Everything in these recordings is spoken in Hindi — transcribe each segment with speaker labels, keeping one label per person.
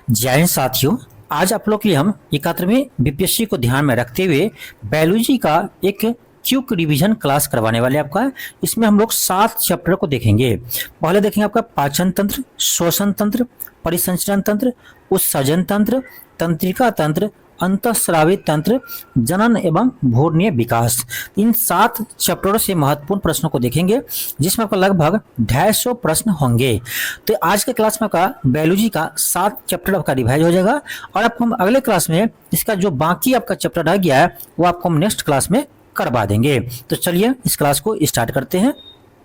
Speaker 1: जय हिंद साथियों। आज आप लोग के लिए हम 71वीं बीपीएससी को ध्यान में रखते हुए बायोलॉजी का एक क्विक रिवीजन क्लास करवाने वाले आपका। इसमें हम लोग 7 चैप्टर को देखेंगे। पहले देखेंगे आपका पाचन तंत्र, श्वसन तंत्र, परिसंचरण तंत्र, उत्सर्जन तंत्र, तंत्रिका तंत्र, अंतःस्रावी तंत्र, जनन एवं भ्रूणीय विकास। इन 7 चैप्टरों से महत्वपूर्ण प्रश्नों को देखेंगे, जिसमें आपका लगभग 250 प्रश्न होंगे। तो आज के क्लास में आपका बायोलॉजी का 7 चैप्टर आपका रिवाइज हो जाएगा और आपको हम अगले क्लास में इसका जो बाकी आपका चैप्टर रह गया है वो आपको हम नेक्स्ट क्लास में करवा देंगे। तो चलिए इस क्लास को स्टार्ट करते हैं।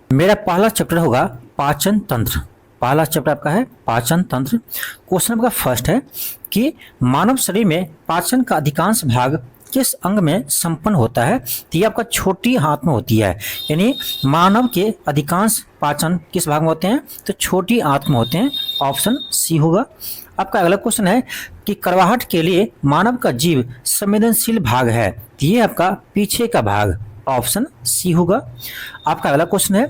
Speaker 1: मेरा पहला चैप्टर होगा पाचन तंत्र। पहला चैप्टर आपका है पाचन तंत्र। क्वेश्चन आपका फर्स्ट है कि मानव शरीर में पाचन का अधिकांश भाग किस अंग में संपन्न होता है। तो ये आपका छोटी हाथ में होती है, यानी मानव के अधिकांश पाचन किस भाग में होते हैं, तो छोटी आंत में होते हैं। ऑप्शन सी होगा। आपका अगला क्वेश्चन है कि करवाहट के लिए मानव का जीभ संवेदनशील भाग है। तो ये आपका पीछे का भाग। ऑप्शन सी होगा। आपका अगला क्वेश्चन है,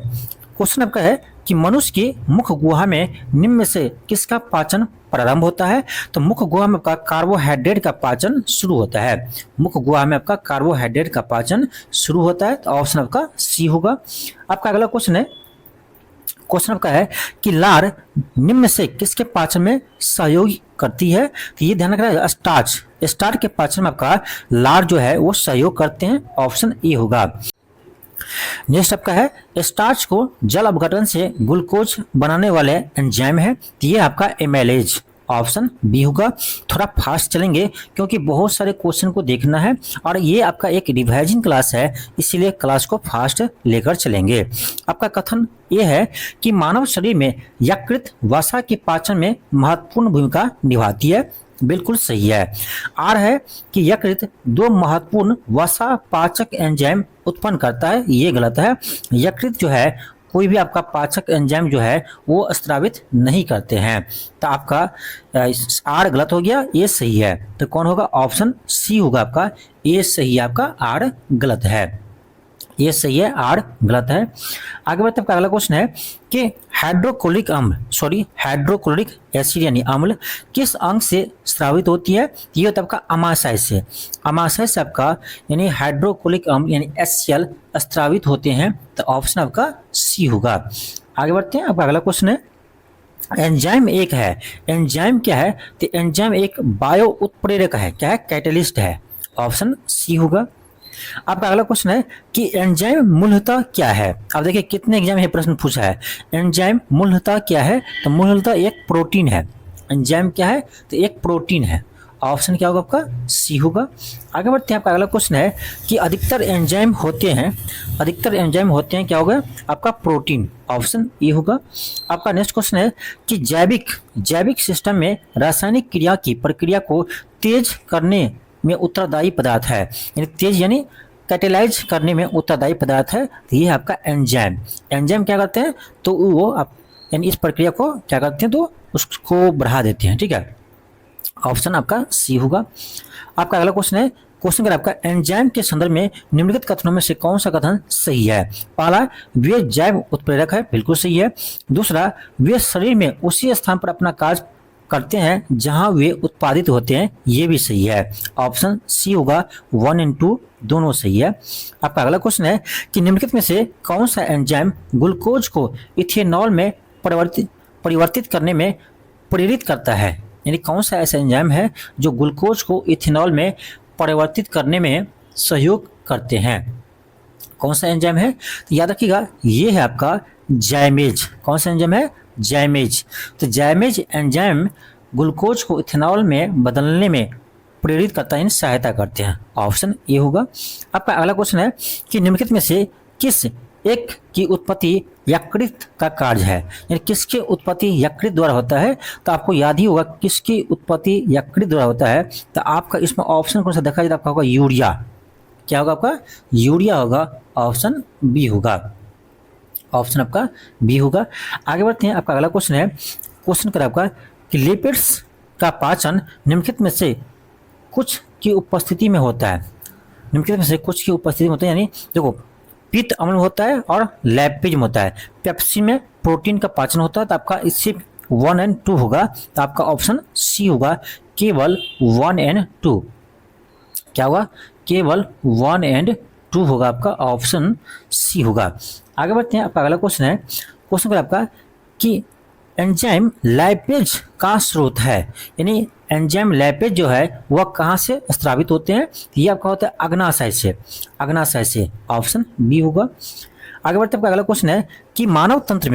Speaker 1: क्वेश्चन आपका है कि मनुष्य की मुख गुहा में निम्न में से किसका पाचन प्रारंभ होता है। तो मुख गुहा में आपका कार्बोहाइड्रेट का पाचन शुरू होता है। मुख गुहा में आपका कार्बोहाइड्रेट का पाचन शुरू होता है, तो ऑप्शन आपका सी होगा। आपका अगला क्वेश्चन है, क्वेश्चन आपका है कि लार निम्न से किसके पाचन में सहयोग करती है। तो ये ध्यान रखना, स्टार्च के पाचन में आपका लार जो है वो सहयोग करते हैं। ऑप्शन ए होगा। नेक्स्ट आपका है, स्टार्च को जल अपघटन से ग्लूकोज बनाने वाले एंजाइम है। तो ये आपका एमाइलेज। ऑप्शन बी होगा। थोड़ा फास्ट चलेंगे क्योंकि बहुत सारे क्वेश्चन को देखना है और ये आपका एक रिवाइजिंग क्लास है, इसीलिए क्लास को फास्ट लेकर चलेंगे। आपका कथन ये है कि मानव शरीर में यकृत वसा के पाचन में महत्वपूर्ण भूमिका निभाती है। बिल्कुल सही है। आर है कि यकृत 2 महत्वपूर्ण वसा पाचक एंजाइम उत्पन्न करता है। ये गलत है। यकृत जो है कोई भी आपका पाचक एंजाइम जो है वो स्रावित नहीं करते हैं। तो आपका आर गलत हो गया, ये सही है। तो कौन होगा? ऑप्शन सी होगा आपका। ये सही है, आपका आर गलत है। ये सही है, आर गलत है। आगे बढ़ते आपका अगला क्वेश्चन है कि हाइड्रोक्लोरिक एसिड यानी अम्ल किस अंग से स्रावित होती है। ये होता है आपका अमाशय से। अमाशय से आपका यानी हाइड्रोक्लोरिक अम्ल यानी HCl स्रावित होते हैं। तो ऑप्शन आपका सी होगा। आगे बढ़ते हैं। आपका अगला क्वेश्चन है, एंजाइम एक है। एंजाइम क्या है? तो एंजाइम एक बायो उत्प्रेरक है। क्या है? कैटलिस्ट है। ऑप्शन सी होगा। आपका अगला क्वेश्चन है कि एंजाइम मूलतः क्या है। अब देखिए कितने एग्जाम में प्रश्न पूछा है, एंजाइम मूलतः क्या है। तो मूलतः एक प्रोटीन है। एंजाइम क्या है? तो एक प्रोटीन है। ऑप्शन क्या होगा आपका? सी होगा। आगे बढ़ते हैं। आपका अगला क्वेश्चन है कि अधिकतर एंजाइम होते हैं क्या होगा? आपका प्रोटीन। ऑप्शन ए होगा। आपका नेक्स्ट क्वेश्चन है कि जैविक सिस्टम में रासायनिक क्रिया की प्रक्रिया को तेज करने में उत्तरदायी पदार्थ है, यानी तेज यानी कैटेलाइज करने में उत्तरदायी पदार्थ है। तो ये आपका एंजाइम क्या करते हैं? तो वो आप यानी इस प्रक्रिया को क्या करते हैं, तो उसको बढ़ा देते हैं। ठीक है, ऑप्शन आपका सी होगा। आपका अगला क्वेश्चन है, क्वेश्चन अगर आपका एंजाइम के संदर्भ में निम्नलिखित कथनों में से कौन सा कथन सही है। पहला, वे जैव उत्प्रेरक है। बिल्कुल सही है। दूसरा, वे शरीर में उसी स्थान पर अपना कार्य करते हैं जहां वे उत्पादित होते हैं। ये भी सही है। ऑप्शन सी होगा। 1 और 2 दोनों सही है। आपका अगला क्वेश्चन है कि निम्नलिखित में से कौन सा एंजाइम ग्लूकोज को इथेनॉल में परिवर्तित करने में प्रेरित करता है, यानी कौन सा ऐसा एंजाइम है जो ग्लूकोज को इथेनॉल में परिवर्तित करने में सहयोग करते हैं। कौन सा एंजाइम है? तो याद रखिएगा ये है आपका जाइमेज। कौन सा एंजाइम है? जाइमेज। तो जाइमेज एंजाइम ग्लूकोज को इथेनॉल में बदलने में प्रेरित करता है, सहायता करते हैं। ऑप्शन ए होगा। आपका अगला क्वेश्चन है कि निम्नलिखित में से किस एक की उत्पत्ति यकृत का कार्य है, यानी किसकी उत्पत्ति यकृत द्वारा होता है। तो आपको याद ही होगा किसकी उत्पत्ति यकृत द्वारा होता है। तो आपका इसमें ऑप्शन कौन सा देखा जाए? आपका होगा यूरिया। क्या होगा आपका? यूरिया होगा। ऑप्शन बी होगा। ऑप्शन आपका बी होगा। आगे बढ़ते हैं। आपका अगला क्वेश्चन है, क्वेश्चन कर आपका कि लिपिड्स का पाचन निम्नलिखित में से कुछ की उपस्थिति में होता है। निम्नलिखित में से कुछ की उपस्थिति में होता है, यानी देखो पित्त अम्ल होता है और लैपिज होता है। पेप्सी में प्रोटीन का पाचन होता है। तो आपका इससे 1 एंड 2 होगा, तो आपका ऑप्शन सी होगा, केवल 1 एंड 2। क्या होगा? केवल 1 एंड 2 होगा, आपका ऑप्शन सी होगा। आगे बढ़ते हैं, आपका अगला क्वेश्चन है, क्वेश्चन आपका कि एंजाइम लाइपेज का स्रोत है, यानी एंजाइम लाइपेज जो है वह कहाँ से स्रावित होते हैं? ये आपका होता है अग्नाशय से, अग्नाशय से, ऑप्शन बी होगा। आगे बढ़ते हैं, अगला क्वेश्चन है कि मानव तंत्र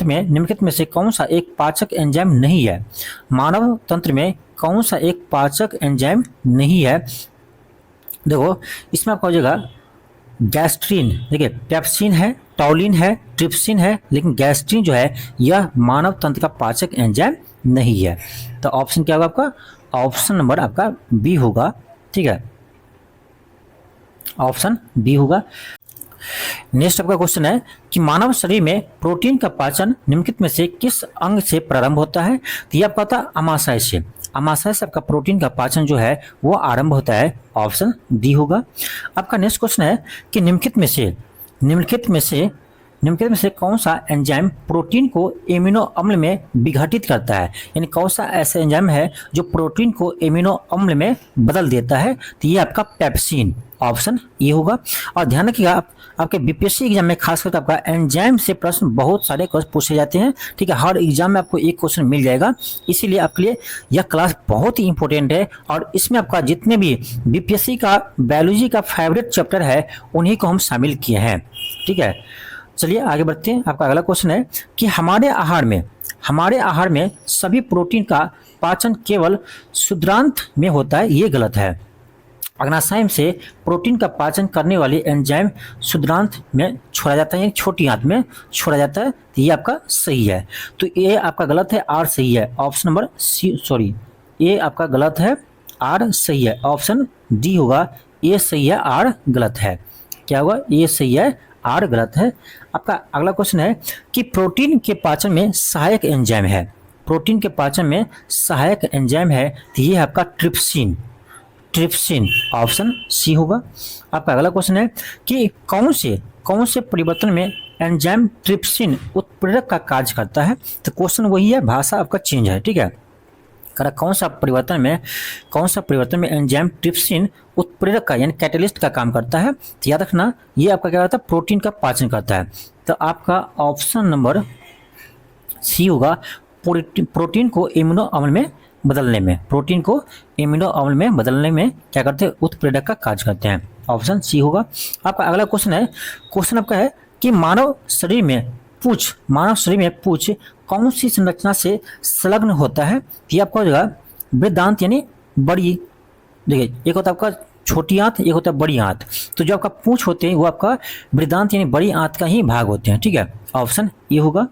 Speaker 1: में निम्नलिखित में से कौन सा एक पाचक एंजाइम नहीं है? मानव तंत्र में कौन सा एक पाचक एंजाइम नहीं है? देखो इसमें आपका हो जाएगा गैस्ट्रीन, देखिए पेप्सिन है, टॉलिन है, ट्रिप्सिन है, लेकिन गैस्ट्रीन जो है यह मानव तंत्र का पाचक एंजाइम नहीं है। तो ऑप्शन क्या होगा आपका? ऑप्शन नंबर आपका बी होगा, ठीक है, ऑप्शन बी होगा। नेक्स्ट आपका क्वेश्चन है कि मानव शरीर में प्रोटीन का पाचन निम्नलिखित में से किस अंग से प्रारंभ होता है? तो यह आपका होता है अमाशय से, अमाशय से आपका प्रोटीन का पाचन जो है वो आरंभ होता है, ऑप्शन डी होगा। आपका नेक्स्ट क्वेश्चन है कि निम्नलिखित में से कौन सा एंजाइम प्रोटीन को एमिनो अम्ल में विघटित करता है? यानी कौन सा ऐसा एंजाइम है जो प्रोटीन को एमिनो अम्ल में बदल देता है? तो ये आपका पेप्सिन, ऑप्शन ए होगा। और ध्यान रखिएगा, आपके बीपीएससी एग्जाम में खासकर आपका एंजाइम से प्रश्न बहुत सारे क्वेश्चन पूछे जाते हैं, ठीक है, हर एग्जाम में आपको एक क्वेश्चन मिल जाएगा, इसीलिए आपके लिए यह क्लास बहुत ही इंपॉर्टेंट है। और इसमें आपका जितने भी बीपीएससी का बायोलॉजी का फेवरेट चैप्टर है उन्हीं को हम शामिल किए हैं, ठीक है। चलिए आगे बढ़ते हैं। आपका अगला क्वेश्चन है कि हमारे आहार में सभी प्रोटीन का पाचन केवल क्षुद्रांत में होता है, ये गलत है। अग्नाशय से प्रोटीन का पाचन करने वाली एंजाइम क्षुद्रांत में छोड़ा जाता है, छोटी आंत में छोड़ा जाता है, तो ये आपका सही है। तो ये आपका गलत है, आर सही है, ऑप्शन नंबर सी, सॉरी ये आपका गलत है, आर सही है, ऑप्शन डी होगा, ये सही है, आर गलत है। क्या होगा? ये सही है, आर गलत है। आपका अगला क्वेश्चन है कि प्रोटीन के पाचन में सहायक एंजाइम है, प्रोटीन के पाचन में सहायक एंजाइम है, तो ये आपका ट्रिप्सिन, ऑप्शन सी होगा। आपका अगला क्वेश्चन है कि कौन से परिवर्तन में एंजाइम ट्रिप्सिन उत्प्रेरक का कार्य करता है? तो क्वेश्चन वही है, भाषा आपका चेंज है, ठीक है। कौन सा परिवर्तन में एंजाइम ट्रिप्सिन उत्प्रेरक का यानी कैटलिस्ट का काम करता है? तो याद रखना ये आपका क्या करता है? प्रोटीन का पाचन करता है। तो आपका ऑप्शन नंबर सी होगा, प्रोटीन को एमिनो अम्ल में बदलने में क्या करते हैं? उत्प्रेरक का कार्य करते हैं, ऑप्शन सी होगा। आपका अगला क्वेश्चन आपका है कि मानव शरीर में पूंछ कौन सी संरचना से संलग्न होता है? ये आपका हो जाएगा वृद्धांत यानी बड़ी, देखिए एक होता है आपका छोटी आंत, एक होता है बड़ी आंत, तो जो आपका पूंछ होते हैं वो आपका वृद्धांत यानी बड़ी आंत का ही भाग होते हैं, ठीक है, ऑप्शन ये होगा।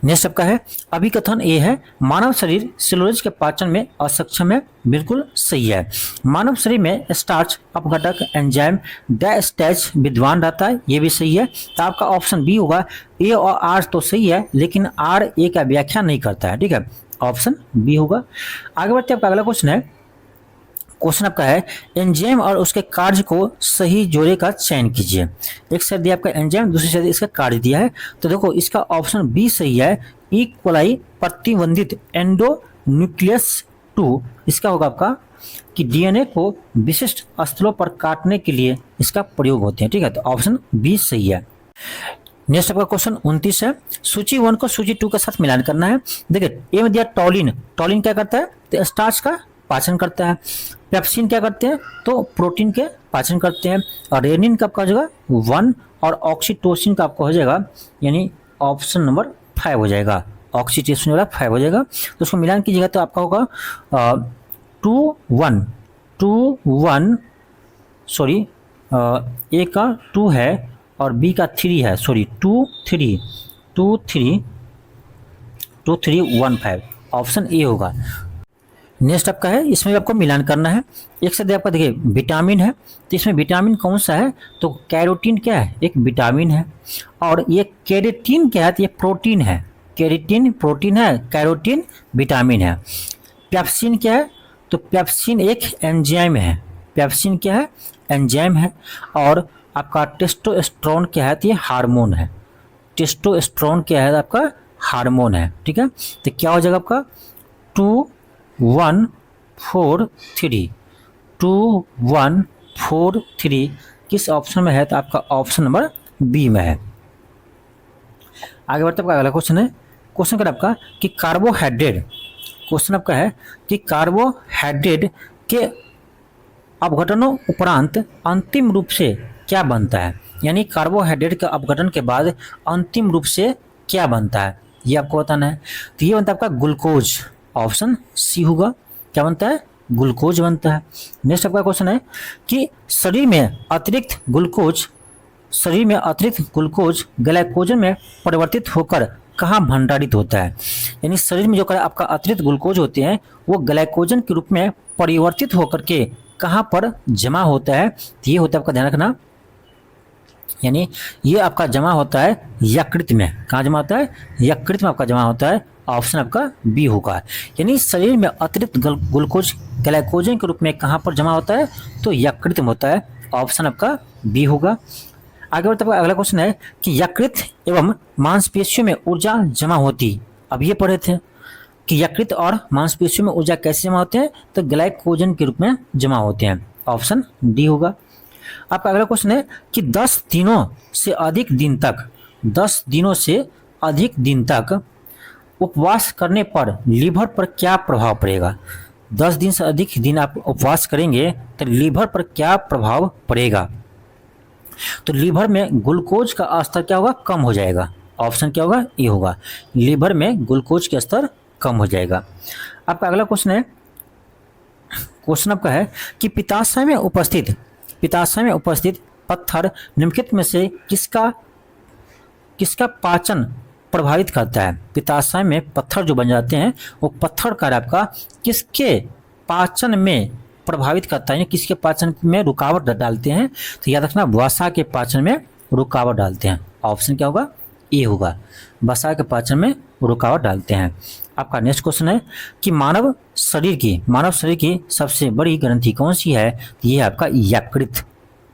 Speaker 1: नेक्स्ट आपका है अभिकथन ए है मानव शरीर सेलुलोज के पाचन में असक्षम है, बिल्कुल सही है। मानव शरीर में स्टार्च अपघटक एंजाइम डायस्टेज विद्वान रहता है, ये भी सही है। तो आपका ऑप्शन बी होगा, ए और आर तो सही है लेकिन आर ए का व्याख्या नहीं करता है, ठीक है, ऑप्शन बी होगा। आगे बढ़ते आपका अगला क्वेश्चन आपका है एंजाइम और उसके कार्य को सही जोड़े का चयन कीजिए। एक साइड दिया आपका एंजाइम, दूसरी साइड इसका कार्य दिया है, तो देखो इसका ऑप्शन बी सही है, इक्वलाई प्रतिबंधित एंडोन्यूक्लियस 2 इसका होगा आपका कि डीएनए को विशिष्ट स्थलों पर काटने के लिए इसका प्रयोग होते हैं, ठीक है, तो ऑप्शन बी सही है। नेक्स्ट आपका क्वेश्चन 29 है, सूची 1 को सूची 2 के साथ मिलान करना है। देखिए ए में दिया टॉलिन क्या करता है? तो स्टार्च का पाचन करता है। पेप्सिन क्या करते हैं? तो प्रोटीन के पाचन करते हैं। और रेनिन का आपका हो जाएगा 1 और ऑक्सीटोसिन का आपका हो जाएगा यानी ऑप्शन नंबर 5 हो जाएगा, ऑक्सीटोसिन वाला 5 हो जाएगा। तो उसको मिलान कीजिएगा तो आपका होगा 2 1 सॉरी ए का 2 है और बी का 3 है, सॉरी 2 3 1 5, ऑप्शन ए होगा। नेक्स्ट आपका है इसमें भी आपको मिलान करना है। एक से आपका देखिए विटामिन है, तो इसमें विटामिन कौन सा है? तो कैरोटीन क्या है? एक विटामिन है। और ये केरेटिन क्या है? तो ये प्रोटीन है, केरेटिन प्रोटीन है, कैरोटीन विटामिन है। पेप्सिन क्या है? तो पेप्सिन एक एंजाइम है, पेप्सिन क्या है? एंजाइम है। और आपका टेस्टोस्टेरोन क्या है? तो ये हार्मोन है, टेस्टोस्टेरोन क्या है? आपका हार्मोन है, ठीक है। तो क्या हो जाएगा आपका 2143, 2143 किस ऑप्शन में है? तो आपका ऑप्शन नंबर बी में है। आगे बढ़ते आपका अगला क्वेश्चन है, क्वेश्चन का आपका कि कार्बोहाइड्रेट, क्वेश्चन आपका है कि कार्बोहाइड्रेट के अपघटनों उपरांत अंतिम रूप से क्या बनता है? यानी कार्बोहाइड्रेट के अपघटन के बाद अंतिम रूप से क्या बनता है, ये आपको बताना है। तो ये बनता है आपका ग्लूकोज, ऑप्शन सी होगा। क्या बनता है? ग्लूकोज बनता है। नेक्स्ट आपका क्वेश्चन है कि शरीर में अतिरिक्त ग्लूकोज ग्लाइकोजन में परिवर्तित होकर कहाँ भंडारित होता है? यानी शरीर में जो आपका अतिरिक्त ग्लूकोज होते हैं वो ग्लाइकोजन के रूप में परिवर्तित होकर के कहाँ पर जमा होता है? तो ये होता है आपका, ध्यान रखना, यानी ये आपका जमा होता है यकृत में। कहाँ जमा होता है? यकृत में आपका जमा होता है। ऑप्शन आपका बी होगा। यानी शरीर में अतिरिक्त ग्लूकोज ग्लाइकोजन के रूप में कहाँ पर जमा होता है? तो यकृत में होता है। ऑप्शन आपका बी होगा। आगे बढ़ते आपका अगला क्वेश्चन है कि यकृत एवं मांसपेशियों में ऊर्जा जमा होती, अब ये पढ़े थे कि यकृत और मांसपेशियों में ऊर्जा कैसे जमा होते हैं? तो ग्लाइकोजन के रूप में जमा होते हैं। ऑप्शन डी होगा। आपका अगला क्वेश्चन है कि 10 दिनों से अधिक दिन तक उपवास करने पर लीवर पर क्या प्रभाव पड़ेगा? 10 दिन से अधिक दिन आप उपवास करेंगे तो लीवर पर क्या प्रभाव पड़ेगा? तो लीवर में ग्लूकोज का स्तर क्या होगा? कम हो जाएगा। ऑप्शन क्या होगा? ए होगा। लीवर में ग्लूकोज का स्तर कम हो जाएगा। आपका अगला क्वेश्चन है, क्वेश्चन आपका है कि पित्ताशय में उपस्थित पत्थर निम्नलिखित में से किसका पाचन प्रभावित करता है? पित्ताशय में पत्थर जो बन जाते हैं वो पत्थर का आपका किसके पाचन में प्रभावित करता है, किसके पाचन में रुकावट डालते हैं? तो याद रखना, वसा के पाचन में रुकावट डालते हैं। ऑप्शन क्या होगा? ए होगा। वसा के पाचन में रुकावट डालते हैं। आपका नेक्स्ट क्वेश्चन है कि मानव शरीर की सबसे बड़ी ग्रंथि कौन सी है? ये है आपका यकृत।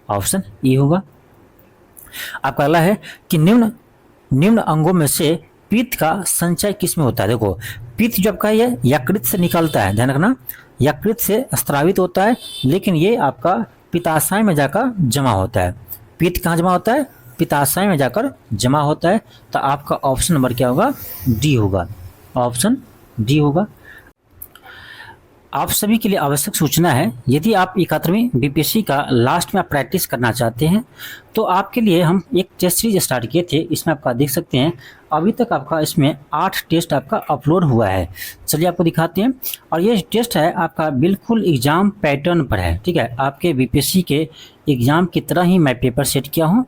Speaker 1: ऑप्शन ए होगा। आपका अगला है कि निम्न अंगों में से पित्त का संचय किस में होता है? देखो, पित्त जो आपका ये यकृत से निकलता है, ध्यान रखना, यकृत से स्रावित होता है, लेकिन ये आपका पित्ताशय में जाकर जमा होता है। पित्त कहाँ जमा होता है? पित्ताशय में जाकर जमा होता है। तो आपका ऑप्शन नंबर क्या होगा? डी होगा। ऑप्शन डी होगा। आप सभी के लिए आवश्यक सूचना है, यदि आप 71वीं बीपीएससी का लास्ट में आप प्रैक्टिस करना चाहते हैं तो आपके लिए हम एक टेस्ट सीरीज स्टार्ट किए थे। इसमें आपका देख सकते हैं अभी तक आपका इसमें 8 टेस्ट आपका अपलोड हुआ है। चलिए आपको दिखाते हैं। और ये टेस्ट है आपका बिल्कुल एग्जाम पैटर्न पर है, ठीक है। आपके बीपीएससी के एग्जाम की तरह ही मैं पेपर सेट किया हूँ।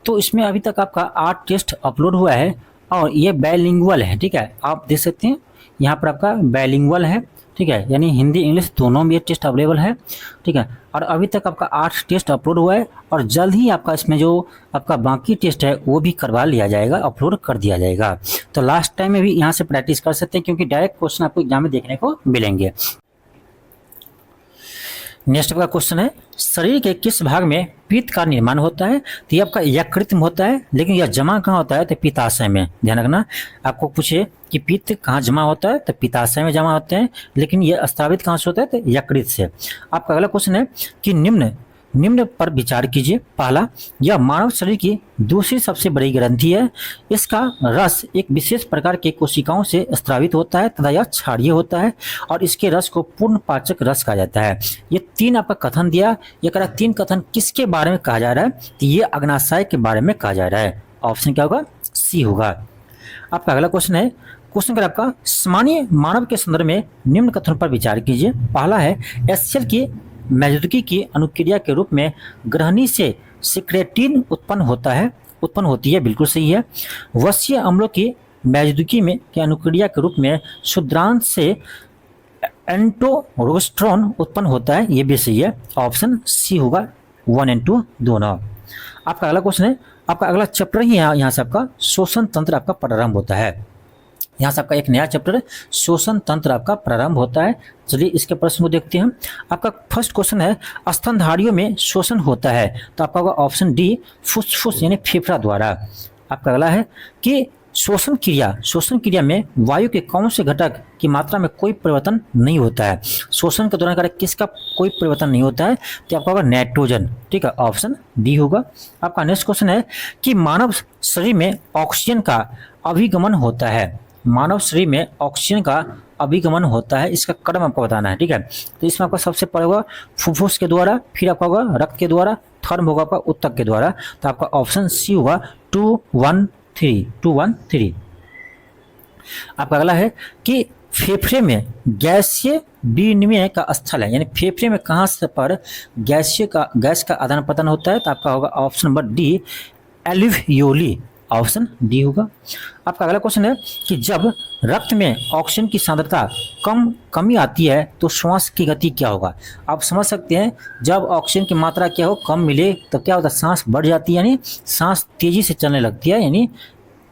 Speaker 1: तो इसमें अभी तक आपका 8 टेस्ट अपलोड हुआ है और ये बाइलिंगुअल है, ठीक है। आप देख सकते हैं यहाँ पर आपका बाइलिंगुअल है, ठीक है, यानी हिंदी इंग्लिश दोनों में ये टेस्ट अवेलेबल है, ठीक है। और अभी तक आपका 8 टेस्ट अपलोड हुआ है और जल्द ही आपका इसमें जो आपका बाकी टेस्ट है वो भी करवा लिया जाएगा, अपलोड कर दिया जाएगा। तो लास्ट टाइम में भी यहाँ से प्रैक्टिस कर सकते हैं क्योंकि डायरेक्ट क्वेश्चन आपको एग्जाम में देखने को मिलेंगे। नेक्स्ट आपका क्वेश्चन है, शरीर के किस भाग में पित्त का निर्माण होता है? तो ये आपका यकृत में होता है, लेकिन यह जमा कहाँ होता है? तो पित्ताशय में। ध्यान रखना, आपको पूछे कि पित्त कहाँ जमा होता है? तो पित्ताशय में जमा होते हैं, लेकिन यह स्रावित कहाँ से होता है? तो यकृत से। आपका अगला क्वेश्चन है कि निम्न पर विचार कीजिए। पहला, यह मानव शरीर की दूसरी सबसे बड़ी ग्रंथि है। इसका रस एक विशेष प्रकार के कोशिकाओं से स्रावित होता है तथा यह क्षारीय होता है और इसके रस को पूर्ण पाचक रस कहा जाता है। ये 3 आपका कथन दिया। ये कह रहा 3 कथन किसके बारे में कहा जा रहा है? तो ये अग्नाशय के बारे में कहा जा रहा है। ऑप्शन क्या होगा? सी होगा। आपका अगला क्वेश्चन है, क्वेश्चन कर आपका सामान्य मानव के संदर्भ में निम्न कथनों पर विचार कीजिए। पहला है, एचसीएल की मौजूदगी की अनुक्रिया के रूप में ग्रहणी से सिक्रेटिन उत्पन्न होती है, बिल्कुल सही है। वसीय अम्लों की मौजूदगी में की अनुक्रिया के रूप में क्षुद्रांश से एंटोरोस्ट्रोन उत्पन्न होता है, ये भी सही है। ऑप्शन सी होगा, 1 और 2 दोनों। आपका अगला क्वेश्चन है, आपका अगला चैप्टर ही यहाँ से आपका शोषण तंत्र आपका प्रारंभ होता है। यहाँ से आपका एक नया चैप्टर शोषण तंत्र आपका प्रारंभ होता है। चलिए इसके प्रश्न को देखते हैं। आपका फर्स्ट क्वेश्चन है, स्तनधारियों में शोषण होता है? तो आपका होगा ऑप्शन डी, फुसफुस यानी फेफड़ा द्वारा। आपका अगला है कि शोषण क्रिया में वायु के कौन से घटक की मात्रा में कोई परिवर्तन नहीं होता है? शोषण के दौरान किसका कोई परिवर्तन नहीं होता है? तो आपका होगा नाइट्रोजन। ठीक है, ऑप्शन डी होगा। आपका नेक्स्ट क्वेश्चन है कि मानव शरीर में ऑक्सीजन का अभिगमन होता है। मानव शरीर में ऑक्सीजन का अभिगमन होता है, इसका क्रम आपको बताना है। ठीक है, तो इसमें आपका सबसे पहले होगा फुफ्फुस के द्वारा, फिर आपका होगा रक्त के द्वारा, थर्ड होगा आपका ऊतक के द्वारा। तो आपका ऑप्शन सी होगा 213। आपका अगला है कि फेफड़े में गैसीय विनिमय का स्थल है, यानी फेफड़े में कहाँ से पर गैस का आदान प्रदान होता है? तो आपका होगा option number D alveoli, option D होगा। आपका अगला क्वेश्चन है कि जब रक्त में ऑक्सीजन की सांद्रता कमी आती है तो श्वास की गति क्या होगा? आप समझ सकते हैं, जब ऑक्सीजन की मात्रा क्या हो कम मिले तो क्या होता है? सांस बढ़ जाती है, यानी सांस तेजी से चलने लगती है, यानी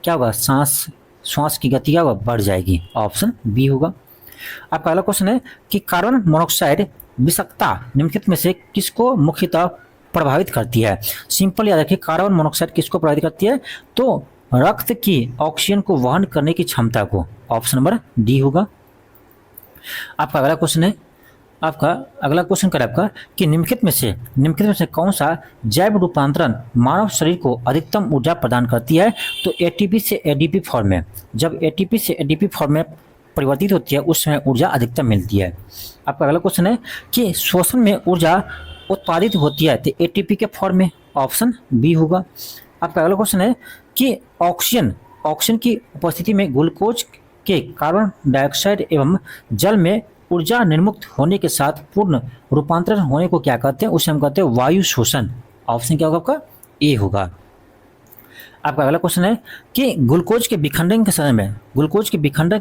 Speaker 1: क्या होगा? श्वास की गति क्या होगा? बढ़ जाएगी, ऑप्शन बी होगा। आपका अगला क्वेश्चन है कि कार्बन मोनोऑक्साइड विषाक्तता निम्नलिखित में से किसको मुख्यतः प्रभावित करती है? सिंपल याद रखिए, कार्बन मोनोऑक्साइड किसको प्रभावित करती है? तो रक्त की ऑक्सीजन को वहन करने की क्षमता को, ऑप्शन नंबर डी होगा। आपका अगला क्वेश्चन है, आपका कि निम्नलिखित में से कौन सा जैव रूपांतरण मानव शरीर को अधिकतम ऊर्जा प्रदान करती है? तो एटीपी से एडीपी फॉर्म में, जब एटीपी से एडीपी फॉर्म में परिवर्तित होती है उस समय ऊर्जा अधिकतम मिलती है। आपका अगला क्वेश्चन है कि श्वसन में ऊर्जा उत्पादित होती है तो एटीपी के फॉर्म में, ऑप्शन बी होगा। आपका अगला क्वेश्चन है कि ऑक्सीजन की उपस्थिति में ग्लूकोज के कार्बन डाइऑक्साइड एवं जल में ऊर्जा निर्मुक्त होने के साथ पूर्ण रूपांतरण होने को क्या कहते हैं? उसे हम कहते हैं वायु शोषण, ऑप्शन क्या होगा आपका? ए होगा। आपका अगला क्वेश्चन है कि ग्लूकोज के विखंडन के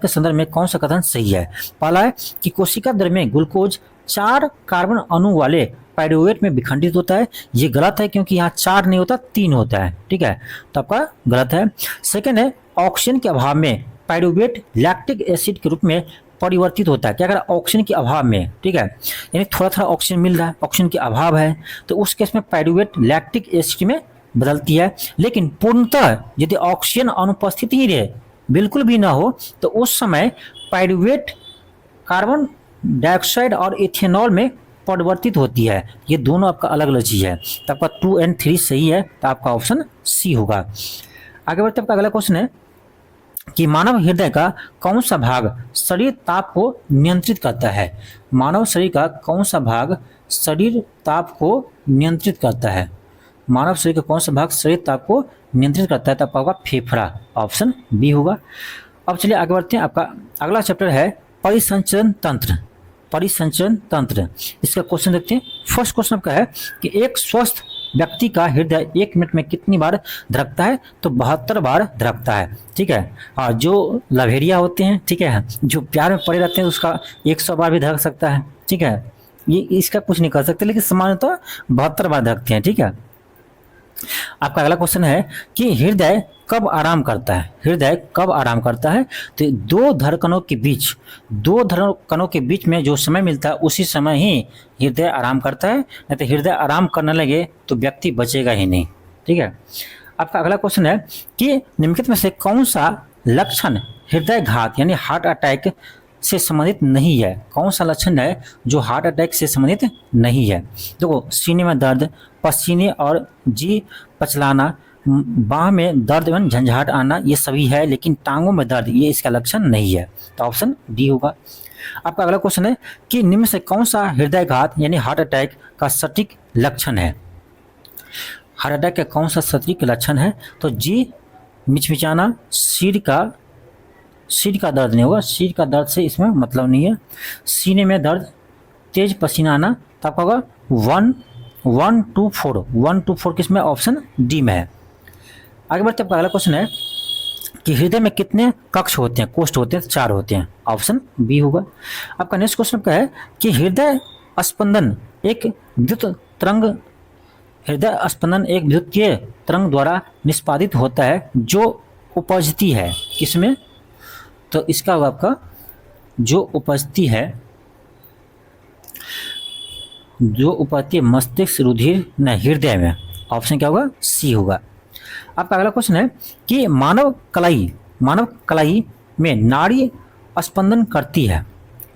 Speaker 1: संदर्भ में कौन सा कथन सही है? पहला है कि कोशिका द्रव्य में ग्लूकोज 4 कार्बन अणु वाले पाइरुवेट में विखंडित होता है। ये गलत है क्योंकि यहाँ 4 नहीं होता, 3 होता है। ठीक है, तो आपका गलत है। सेकेंड है ऑक्सीजन के अभाव में पाइरुवेट लैक्टिक एसिड के रूप में परिवर्तित होता है। क्या करें? ऑक्सीजन के अभाव में, ठीक है, यानी थोड़ा थोड़ा ऑक्सीजन मिल रहा है, ऑक्सीजन के अभाव है, तो उस केस में पाइरुवेट लैक्टिक एसिड में बदलती है। लेकिन पूर्णतः यदि ऑक्सीजन अनुपस्थित ही रहे, बिल्कुल भी ना हो, तो उस समय पाइरुवेट कार्बन डाइऑक्साइड और इथेनॉल में परिवर्तित होती है। ये दोनों आपका अलग अलग चीज है। तो आपका 2 और 3 सही है, तो आपका ऑप्शन सी होगा। आगे बढ़ते आपका अगला क्वेश्चन है कि मानव हृदय का कौन सा भाग शरीर ताप को नियंत्रित करता है? मानव शरीर का कौन सा भाग शरीर ताप को नियंत्रित करता है? मानव शरीर का कौन सा भाग शरीर ताप को नियंत्रित करता है? तो आपका होगा फेफड़ा, ऑप्शन बी होगा। अब चलिए आगे बढ़ते हैं। आपका अगला चैप्टर है परिसंचरण तंत्र। इसका क्वेश्चन देखते हैं। फर्स्ट क्वेश्चन आपका है कि एक स्वस्थ व्यक्ति का हृदय 1 मिनट में कितनी बार धड़कता है? तो 72 बार धड़कता है। ठीक है, और जो लवेरिया होते हैं, ठीक है, जो प्यार में पड़े रहते हैं, उसका 100 बार भी धड़क सकता है। ठीक है, ये इसका कुछ नहीं कर सकते, लेकिन सामान्यतः 72 बार धड़कते हैं। ठीक है, आपका अगला क्वेश्चन है कि हृदय कब आराम करता है? तो दो धड़कनों के बीच में जो समय मिलता है उसी समय ही हृदय आराम करता है, नहीं तो हृदय आराम करने लगे तो व्यक्ति बचेगा ही नहीं। ठीक है, आपका अगला क्वेश्चन है कि निम्नलिखित में से कौन सा लक्षण हृदय घात यानी हार्ट अटैक से संबंधित नहीं है? कौन सा लक्षण है जो हार्ट अटैक से संबंधित नहीं है? देखो, सीने में दर्द, पसीने और जी पचलाना, बाह में दर्द एवं झंझाहट आना, ये सभी है, लेकिन टांगों में दर्द ये इसका लक्षण नहीं है। तो ऑप्शन डी होगा। आपका अगला क्वेश्चन है कि निम्न से कौन सा हृदयघात यानी हार्ट अटैक का सटीक लक्षण है? हार्ट अटैक का कौन सा सटीक लक्षण है? तो जी मिचमिचाना, सिर का दर्द नहीं होगा, सिर का दर्द से इसमें मतलब नहीं है। सीने में दर्द, तेज पसीना आना, तो आपका होगा 1 to 4 किसमें? ऑप्शन डी में है। आगे बढ़ते आपका अगला क्वेश्चन है कि हृदय में कितने कक्ष होते हैं? कोष्ठ होते हैं? 4 होते हैं, ऑप्शन बी होगा। आपका नेक्स्ट क्वेश्चन आपका है कि हृदय स्पंदन एक विद्युतीय तरंग द्वारा निष्पादित होता है जो उपजती है किसमें? तो इसका होगा आपका जो उपजती है मस्तिष्क, रुधिर न हृदय में, ऑप्शन क्या होगा? सी होगा। आपका अगला क्वेश्चन है कि मानव कलाई मानव कलाई में नाड़ी स्पंदन करती है।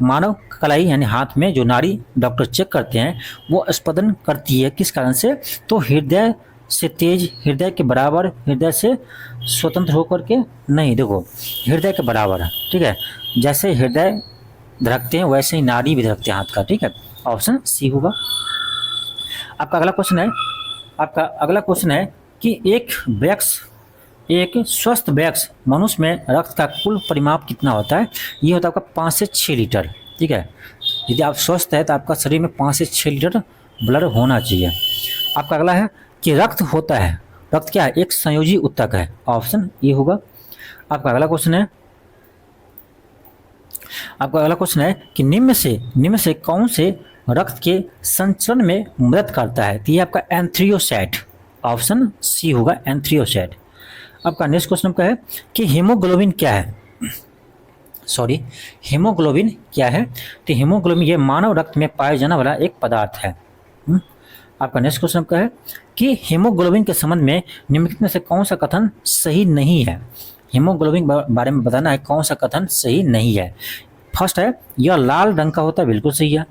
Speaker 1: मानव कलाई यानी हाथ में जो नाड़ी डॉक्टर चेक करते हैं वो स्पंदन करती है, किस कारण से? तो हृदय से तेज, हृदय के बराबर, हृदय से स्वतंत्र होकर के नहीं, देखो हृदय के बराबर है, ठीक है। जैसे हृदय धड़कते हैं वैसे ही नाड़ी भी धड़कते हैं हाथ का, ठीक है। ऑप्शन सी होगा। आपका अगला क्वेश्चन है कि एक स्वस्थ वयस्क मनुष्य में रक्त का कुल परिमाप कितना होता है? ये होता है आपका 5 से 6 लीटर, ठीक है। यदि आप स्वस्थ है तो आपका शरीर में 5 से 6 लीटर ब्लड होना चाहिए। आपका अगला है कि रक्त होता है, रक्त क्या है? एक संयोजी ऊतक है। ऑप्शन ए होगा। आपका अगला क्वेश्चन है कि निम्न से कौन से रक्त के संचरण में मदद करता है? तो ये आपका एंथ्रियोसाइट, ऑप्शन सी होगा, एंथ्रियोसाइट। आपका नेक्स्ट क्वेश्चन का है कि हीमोग्लोबिन क्या है? हीमोग्लोबिन क्या है? तो हीमोग्लोबिन ये मानव रक्त में पाया जाने वाला एक पदार्थ है। आपका नेक्स्ट क्वेश्चन का है कि हीमोग्लोबिन के संबंध में निम्नलिखित में से कौन सा कथन सही नहीं है? हीमोग्लोबिन के बारे में बताना है कौन सा कथन सही नहीं है। फर्स्ट है, यह लाल रंग का होता है, बिल्कुल सही है।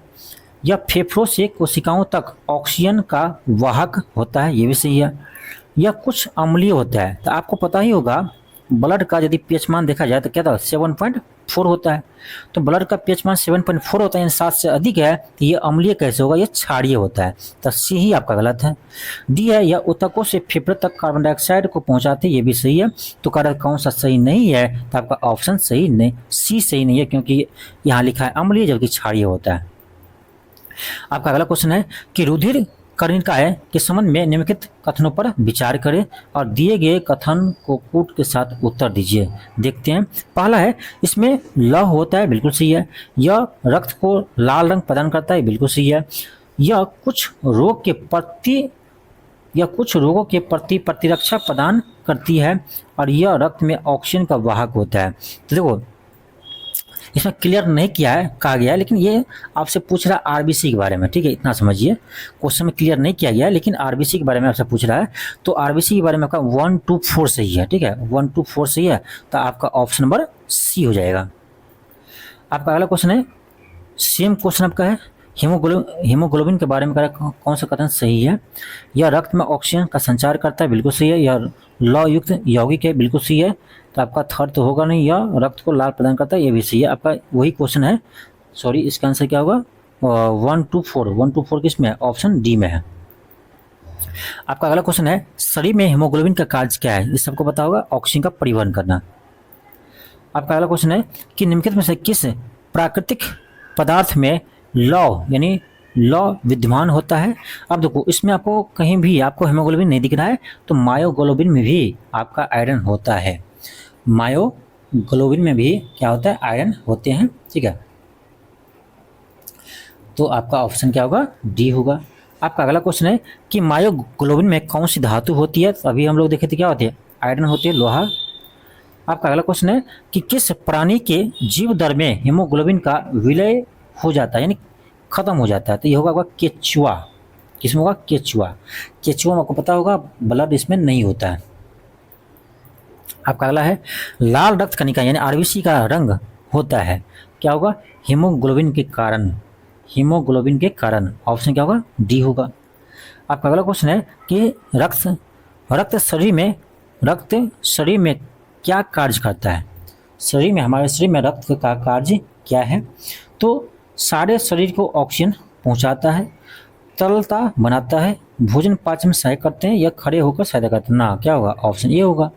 Speaker 1: यह फेफड़ों से कोशिकाओं तक ऑक्सीजन का वाहक होता है, ये भी सही है। यह कुछ अम्लीय होता है, तो आपको पता ही होगा ब्लड का यदि पीएच मान देखा जाए तो क्या था? 7.4 होता है। तो ब्लड का पीएच मान 7.4 होता है, यानी 7 से अधिक है, तो ये अम्लीय कैसे होगा? ये क्षारीय होता है। तो सी ही आपका गलत है। डी है, यह ऊतकों से फेफड़े तक कार्बन डाइऑक्साइड को पहुंचाते, ये भी सही है। तो कारण कौन सा सही नहीं है? तो आपका ऑप्शन सही नहीं, सी सही नहीं है, क्योंकि यहाँ लिखा है अम्लीय जबकि क्षारीय होता है। आपका अगला क्वेश्चन है कि रुधिर कर्णिकाएं के संबंध में निम्नलिखित कथनों पर विचार करें और दिए गए कथन को कूट के साथ उत्तर दीजिए। देखते हैं। पहला है, इसमें लौह होता है, बिल्कुल सही है। यह रक्त को लाल रंग प्रदान करता है, बिल्कुल सही है। यह कुछ रोगों के प्रति प्रतिरक्षा प्रदान करती है और यह रक्त में ऑक्सीजन का वाहक होता है। तो देखो इसमें क्लियर नहीं किया है, कहा गया है, लेकिन ये आपसे पूछ रहा है आरबीसी के बारे में, ठीक है, इतना समझिए। क्वेश्चन में क्लियर नहीं किया गया है, लेकिन आरबीसी के बारे में आपसे पूछ रहा है, तो आरबीसी के बारे में आपका 1 2 4 सही है, ठीक है, 1 2 4 सही है, तो आपका ऑप्शन नंबर सी हो जाएगा। आपका अगला क्वेश्चन है, सेम क्वेश्चन आपका है, हीमोग्लोबिन के बारे में कौन सा कथन सही है? यह रक्त में ऑक्सीजन का संचार करता है, बिल्कुल सही है। यह लौ युक्त यौगिक है, बिल्कुल सही है। तो आपका थर्ड तो होगा नहीं। यह रक्त को लाल प्रदान करता है, ये भी सही है। आपका वही क्वेश्चन है, सॉरी, इसका आंसर क्या होगा? 1 2 4 किस में है? ऑप्शन डी में है। आपका अगला क्वेश्चन है, शरीर में हीमोग्लोबिन का कार्य क्या है? इस सबको पता होगा, ऑक्सीजन का परिवहन करना। आपका अगला क्वेश्चन है कि निम्नलिखित में से किस प्राकृतिक पदार्थ में लौ यानी लौ विद्यमान होता है? अब देखो इसमें आपको कहीं भी आपको हीमोग्लोबिन नहीं दिख रहा है, तो मायोग्लोबिन में भी आपका आयरन होता है। मायोग्लोबिन में भी क्या होता है? आयरन होते हैं, ठीक है। तो आपका ऑप्शन क्या होगा? डी होगा। आपका अगला क्वेश्चन है कि मायोग्लोबिन में कौन सी धातु होती है? तो अभी हम लोग देखे थे क्या होती है? आयरन होती है, लोहा। आपका अगला क्वेश्चन है कि किस प्राणी के जीव दर में हीमोग्लोबिन का विलय हो जाता है, यानी खत्म हो जाता है? तो ये होगा आपका केचुआ। किसमें होगा? केचुआ। केचुआ में आपको पता होगा ब्लड इसमें नहीं होता है। आपका अगला है, लाल रक्त कणिका यानी आरबीसी का रंग होता है, क्या होगा? हीमोग्लोबिन के कारण। हीमोग्लोबिन के कारण ऑप्शन क्या होगा? डी होगा। आपका अगला क्वेश्चन है कि रक्त शरीर में क्या कार्य करता है? हमारे शरीर में रक्त का कार्य क्या है? तो सारे शरीर को ऑक्सीजन पहुंचाता है, तरलता बनाता है, भोजन पाचन में सहायक करते हैं या खड़े होकर सहायता करते हैं? ना, क्या होगा? ऑप्शन ए होगा।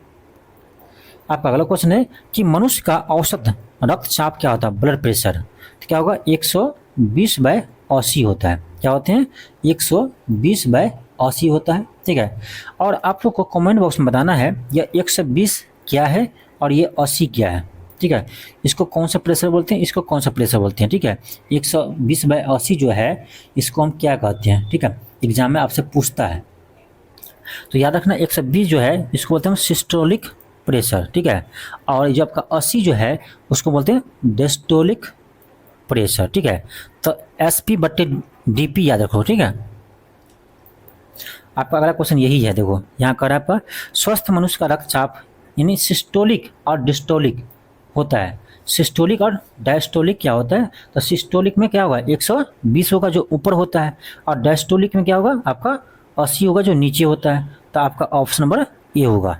Speaker 1: आपका अगला क्वेश्चन है कि मनुष्य का औसत रक्तचाप क्या होता है? Blood pressure. तो क्या होगा? 120/80 होता है। क्या होते हैं? 120/80 होता है, ठीक है। और आप लोग को कमेंट बॉक्स में बताना है यह 120 क्या है और ये 80 क्या है, ठीक है। इसको कौन सा प्रेशर बोलते हैं, इसको कौन सा प्रेशर बोलते हैं, ठीक है। 120/80 जो है इसको हम क्या कहते हैं, ठीक है, एग्जाम में आपसे पूछता है। तो याद रखना 120 जो है इसको बोलते हैं सिस्टोलिक प्रेशर, ठीक है। और जो आपका 80 जो है उसको बोलते हैं डिस्टोलिक प्रेशर, ठीक है। तो SP/DP याद रखो, ठीक है। आपका अगला क्वेश्चन यही है, देखो यहाँ कर आपका स्वस्थ मनुष्य का रक्तचाप यानी सिस्टोलिक और डिस्टोलिक होता है। सिस्टोलिक और डायस्टोलिक क्या होता है, तो सिस्टोलिक में क्या होगा 120 होगा जो ऊपर होता है, और डायस्टोलिक में क्या होगा आपका 80 होगा जो नीचे होता है। तो आपका ऑप्शन नंबर ए होगा।